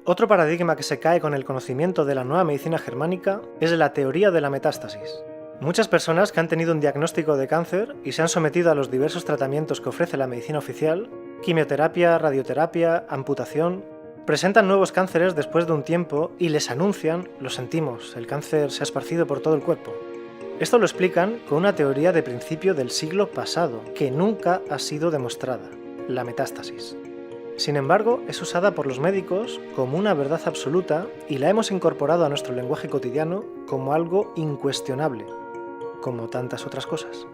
Otro paradigma que se cae con el conocimiento de la nueva medicina germánica es la teoría de la metástasis. Muchas personas que han tenido un diagnóstico de cáncer y se han sometido a los diversos tratamientos que ofrece la medicina oficial, quimioterapia, radioterapia, amputación, presentan nuevos cánceres después de un tiempo y les anuncian: lo sentimos, el cáncer se ha esparcido por todo el cuerpo. Esto lo explican con una teoría de principio del siglo pasado, que nunca ha sido demostrada: la metástasis. Sin embargo, es usada por los médicos como una verdad absoluta y la hemos incorporado a nuestro lenguaje cotidiano como algo incuestionable, como tantas otras cosas.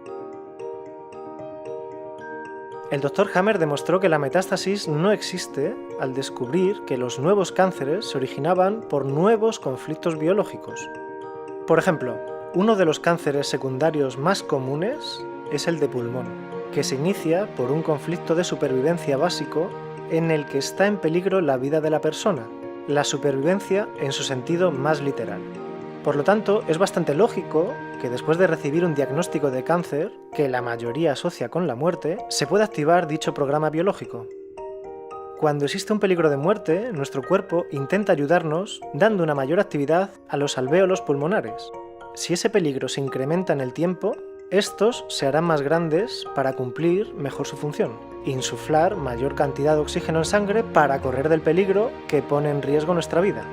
El Dr. Hammer demostró que la metástasis no existe al descubrir que los nuevos cánceres se originaban por nuevos conflictos biológicos. Por ejemplo, uno de los cánceres secundarios más comunes es el de pulmón, que se inicia por un conflicto de supervivencia básico en el que está en peligro la vida de la persona, la supervivencia en su sentido más literal. Por lo tanto, es bastante lógico que después de recibir un diagnóstico de cáncer, que la mayoría asocia con la muerte, se pueda activar dicho programa biológico. Cuando existe un peligro de muerte, nuestro cuerpo intenta ayudarnos dando una mayor actividad a los alvéolos pulmonares. Si ese peligro se incrementa en el tiempo, estos se harán más grandes para cumplir mejor su función: insuflar mayor cantidad de oxígeno en sangre para correr del peligro que pone en riesgo nuestra vida.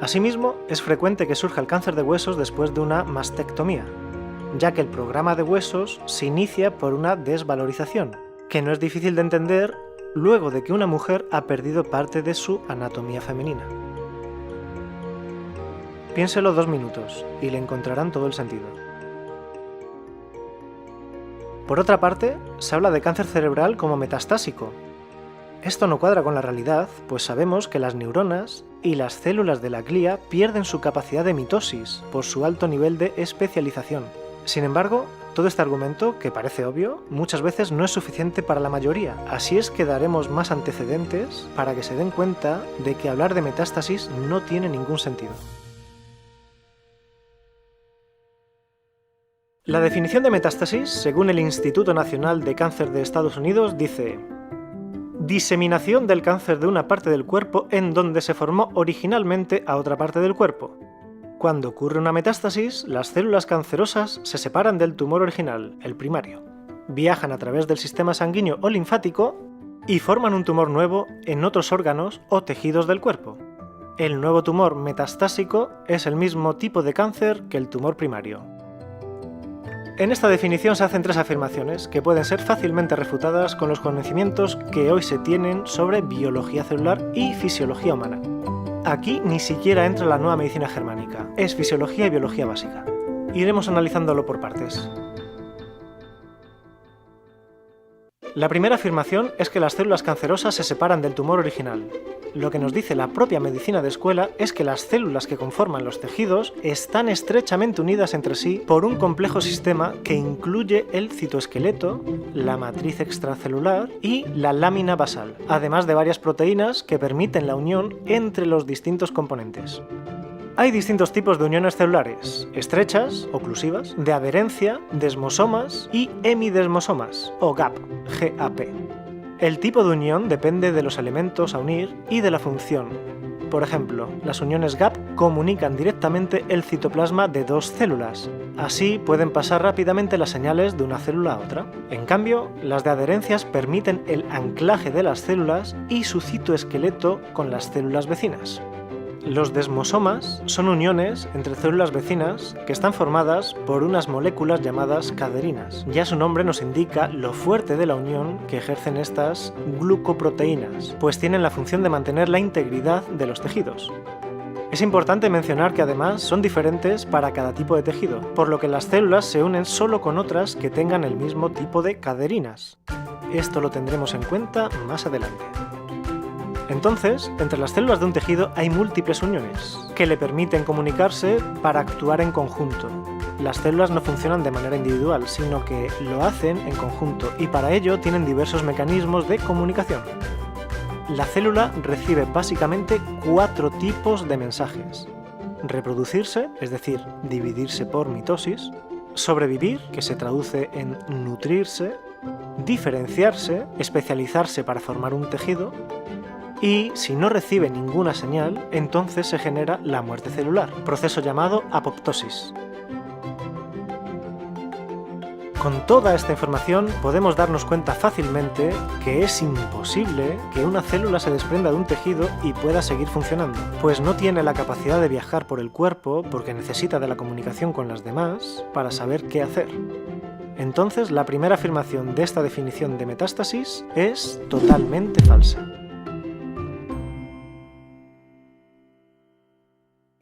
Asimismo, es frecuente que surja el cáncer de huesos después de una mastectomía, ya que el programa de huesos se inicia por una desvalorización, que no es difícil de entender luego de que una mujer ha perdido parte de su anatomía femenina. Piénselo 2 minutos y le encontrarán todo el sentido. Por otra parte, se habla de cáncer cerebral como metastásico. Esto no cuadra con la realidad, pues sabemos que las neuronas y las células de la glía pierden su capacidad de mitosis por su alto nivel de especialización. Sin embargo, todo este argumento, que parece obvio, muchas veces no es suficiente para la mayoría, así es que daremos más antecedentes para que se den cuenta de que hablar de metástasis no tiene ningún sentido. La definición de metástasis, según el Instituto Nacional de Cáncer de Estados Unidos, dice: diseminación del cáncer de una parte del cuerpo en donde se formó originalmente a otra parte del cuerpo. Cuando ocurre una metástasis, las células cancerosas se separan del tumor original, el primario, viajan a través del sistema sanguíneo o linfático y forman un tumor nuevo en otros órganos o tejidos del cuerpo. El nuevo tumor metastásico es el mismo tipo de cáncer que el tumor primario. En esta definición se hacen 3 afirmaciones que pueden ser fácilmente refutadas con los conocimientos que hoy se tienen sobre biología celular y fisiología humana. Aquí ni siquiera entra la nueva medicina germánica, es fisiología y biología básica. Iremos analizándolo por partes. La primera afirmación es que las células cancerosas se separan del tumor original. Lo que nos dice la propia medicina de escuela es que las células que conforman los tejidos están estrechamente unidas entre sí por un complejo sistema que incluye el citoesqueleto, la matriz extracelular y la lámina basal, además de varias proteínas que permiten la unión entre los distintos componentes. Hay distintos tipos de uniones celulares: estrechas, oclusivas, de adherencia, desmosomas y hemidesmosomas, o GAP, GAP. El tipo de unión depende de los elementos a unir y de la función. Por ejemplo, las uniones GAP comunican directamente el citoplasma de 2 células. Así pueden pasar rápidamente las señales de una célula a otra. En cambio, las de adherencias permiten el anclaje de las células y su citoesqueleto con las células vecinas. Los desmosomas son uniones entre células vecinas que están formadas por unas moléculas llamadas caderinas. Ya su nombre nos indica lo fuerte de la unión que ejercen estas glucoproteínas, pues tienen la función de mantener la integridad de los tejidos. Es importante mencionar que además son diferentes para cada tipo de tejido, por lo que las células se unen solo con otras que tengan el mismo tipo de caderinas. Esto lo tendremos en cuenta más adelante. Entonces, entre las células de un tejido hay múltiples uniones, que le permiten comunicarse para actuar en conjunto. Las células no funcionan de manera individual, sino que lo hacen en conjunto, y para ello tienen diversos mecanismos de comunicación. La célula recibe básicamente 4 tipos de mensajes: reproducirse, es decir, dividirse por mitosis; sobrevivir, que se traduce en nutrirse; diferenciarse, especializarse para formar un tejido; y si no recibe ninguna señal, entonces se genera la muerte celular, proceso llamado apoptosis. Con toda esta información podemos darnos cuenta fácilmente que es imposible que una célula se desprenda de un tejido y pueda seguir funcionando, pues no tiene la capacidad de viajar por el cuerpo porque necesita de la comunicación con las demás para saber qué hacer. Entonces, la primera afirmación de esta definición de metástasis es totalmente falsa.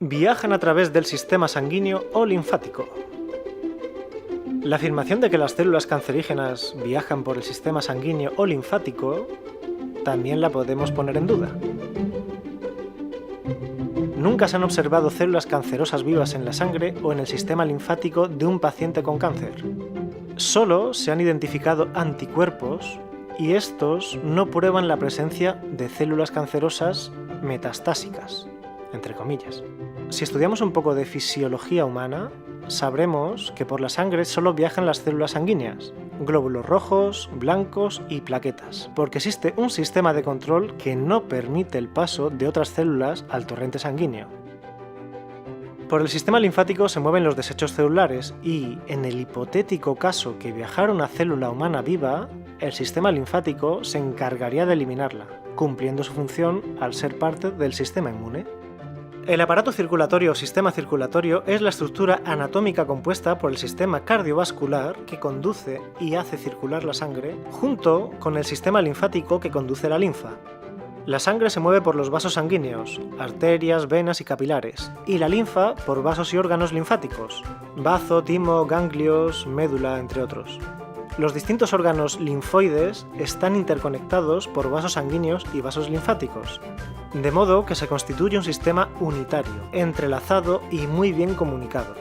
Viajan a través del sistema sanguíneo o linfático. La afirmación de que las células cancerígenas viajan por el sistema sanguíneo o linfático también la podemos poner en duda. Nunca se han observado células cancerosas vivas en la sangre o en el sistema linfático de un paciente con cáncer. Solo se han identificado anticuerpos y estos no prueban la presencia de células cancerosas metastásicas, entre comillas. Si estudiamos un poco de fisiología humana, sabremos que por la sangre solo viajan las células sanguíneas, glóbulos rojos, blancos y plaquetas, porque existe un sistema de control que no permite el paso de otras células al torrente sanguíneo. Por el sistema linfático se mueven los desechos celulares y, en el hipotético caso que viajara una célula humana viva, el sistema linfático se encargaría de eliminarla, cumpliendo su función al ser parte del sistema inmune. El aparato circulatorio o sistema circulatorio es la estructura anatómica compuesta por el sistema cardiovascular que conduce y hace circular la sangre, junto con el sistema linfático que conduce la linfa. La sangre se mueve por los vasos sanguíneos, arterias, venas y capilares, y la linfa por vasos y órganos linfáticos, bazo, timo, ganglios, médula, entre otros. Los distintos órganos linfoides están interconectados por vasos sanguíneos y vasos linfáticos, de modo que se constituye un sistema unitario, entrelazado y muy bien comunicado.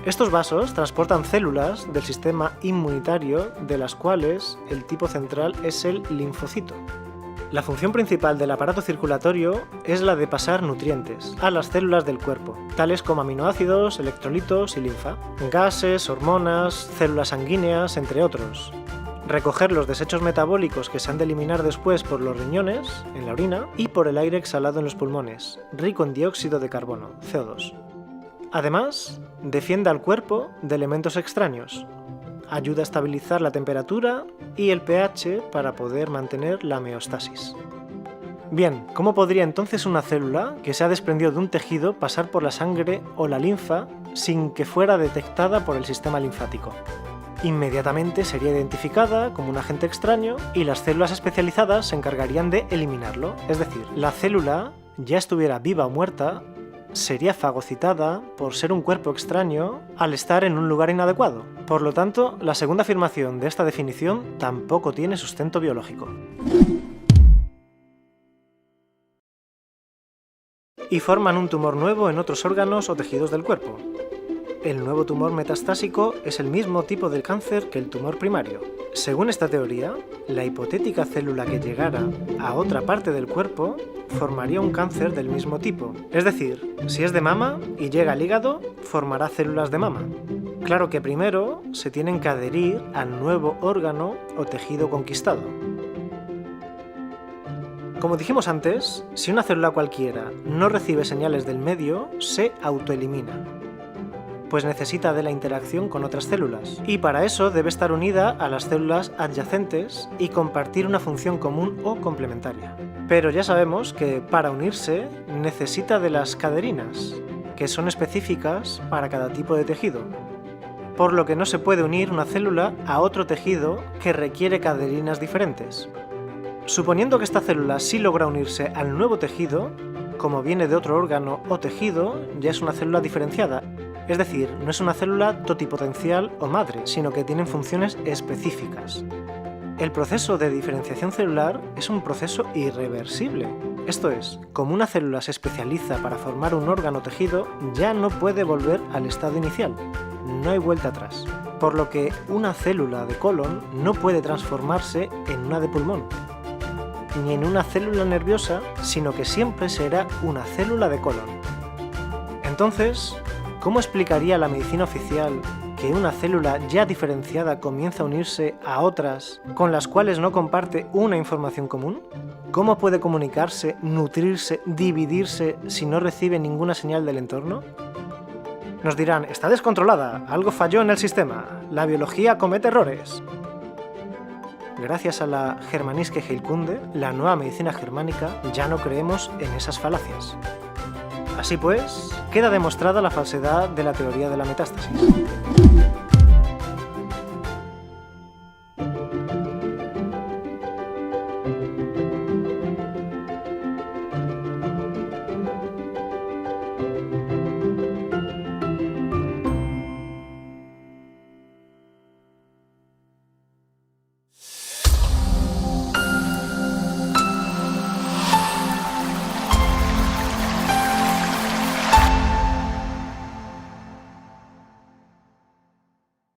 Estos vasos transportan células del sistema inmunitario, de las cuales el tipo central es el linfocito. La función principal del aparato circulatorio es la de pasar nutrientes a las células del cuerpo, tales como aminoácidos, electrolitos y linfa, gases, hormonas, células sanguíneas, entre otros. Recoger los desechos metabólicos que se han de eliminar después por los riñones, en la orina, y por el aire exhalado en los pulmones, rico en dióxido de carbono, CO2. Además, defiende al cuerpo de elementos extraños. Ayuda a estabilizar la temperatura y el pH para poder mantener la homeostasis. Bien, ¿cómo podría entonces una célula que se ha desprendido de un tejido pasar por la sangre o la linfa sin que fuera detectada por el sistema linfático? Inmediatamente sería identificada como un agente extraño y las células especializadas se encargarían de eliminarlo. Es decir, la célula, ya estuviera viva o muerta, sería fagocitada por ser un cuerpo extraño al estar en un lugar inadecuado. Por lo tanto, la segunda afirmación de esta definición tampoco tiene sustento biológico. Y forman un tumor nuevo en otros órganos o tejidos del cuerpo. El nuevo tumor metastásico es el mismo tipo de cáncer que el tumor primario. Según esta teoría, la hipotética célula que llegara a otra parte del cuerpo formaría un cáncer del mismo tipo. Es decir, si es de mama y llega al hígado, formará células de mama. Claro que primero se tienen que adherir al nuevo órgano o tejido conquistado. Como dijimos antes, si una célula cualquiera no recibe señales del medio, se autoelimina, pues necesita de la interacción con otras células, y para eso debe estar unida a las células adyacentes y compartir una función común o complementaria. Pero ya sabemos que para unirse necesita de las caderinas, que son específicas para cada tipo de tejido, por lo que no se puede unir una célula a otro tejido que requiere caderinas diferentes. Suponiendo que esta célula sí logra unirse al nuevo tejido, como viene de otro órgano o tejido, ya es una célula diferenciada. Es decir, no es una célula totipotencial o madre, sino que tienen funciones específicas. El proceso de diferenciación celular es un proceso irreversible. Esto es, como una célula se especializa para formar un órgano o tejido, ya no puede volver al estado inicial. No hay vuelta atrás. Por lo que una célula de colon no puede transformarse en una de pulmón, ni en una célula nerviosa, sino que siempre será una célula de colon. Entonces, ¿cómo explicaría la medicina oficial que una célula ya diferenciada comienza a unirse a otras con las cuales no comparte una información común? ¿Cómo puede comunicarse, nutrirse, dividirse si no recibe ninguna señal del entorno? Nos dirán, está descontrolada, algo falló en el sistema, la biología comete errores. Gracias a la Germanische Heilkunde, la nueva medicina germánica, ya no creemos en esas falacias. Así pues, queda demostrada la falsedad de la teoría de la metástasis.